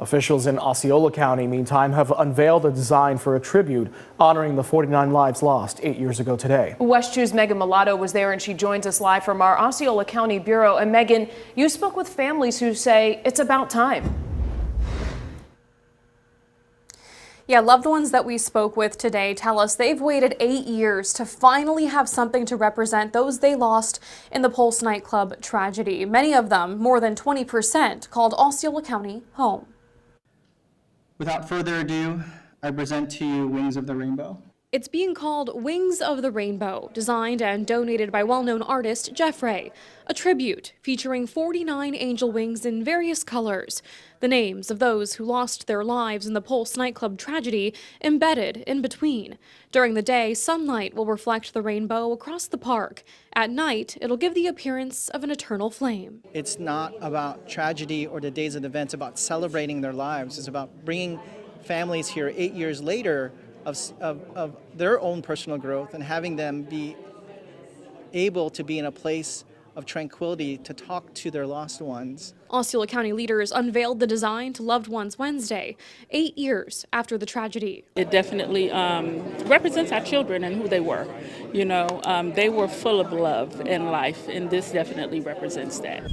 Officials in Osceola County, meantime, have unveiled a design for a tribute honoring the 49 lives lost 8 years ago today. West 2's Megan Mulatto was there, and she joins us live from our Osceola County Bureau. And Megan, you spoke with families who say it's about time. Yeah, loved ones that we spoke with today tell us they've waited 8 years to finally have something to represent those they lost in the Pulse nightclub tragedy. Many of them, more than 20%, called Osceola County home. Without further ado, I present to you Wings of the Rainbow. It's being called Wings of the Rainbow, designed and donated by well-known artist Jeff Ray, a tribute featuring 49 angel wings in various colors, the names of those who lost their lives in the Pulse nightclub tragedy embedded in between. During the day, sunlight will reflect the rainbow across the park. At night, it'll give the appearance of an eternal flame. It's not about tragedy or the days of the events, it's about celebrating their lives. It's about bringing families here 8 years later of their own personal growth and having them be able to be in a place of tranquility to talk to their lost ones. Osceola County leaders unveiled the design to loved ones Wednesday, 8 years after the tragedy. It definitely represents our children and who they were. You know, they were full of love and life, and this definitely represents that.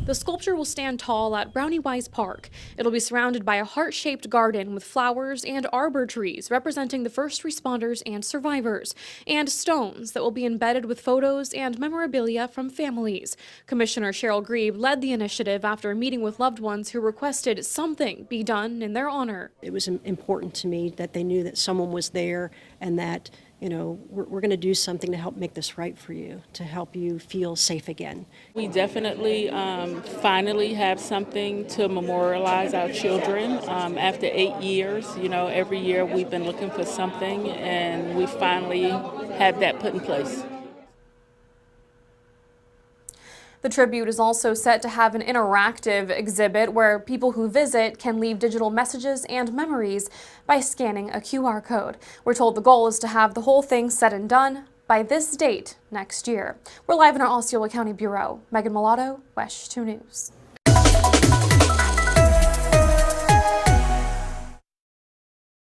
The sculpture will stand tall at Brownie Wise Park. It'll be surrounded by a heart-shaped garden with flowers and arbor trees representing the first responders and survivors, and stones that will be embedded with photos and memorabilia from families. Commissioner Cheryl Grebe led the initiative after meeting with loved ones who requested something be done in their honor. It was important to me that they knew that someone was there and that, you know, we're going to do something to help make this right for you, to help you feel safe again. We definitely finally have something to memorialize our children after 8 years. You know, every year we've been looking for something, and we finally have that put in place. The tribute is also set to have an interactive exhibit where people who visit can leave digital messages and memories by scanning a QR code. We're told the goal is to have the whole thing said and done by this date next year. We're live in our Osceola County Bureau. Megan Mulatto, WESH 2 News.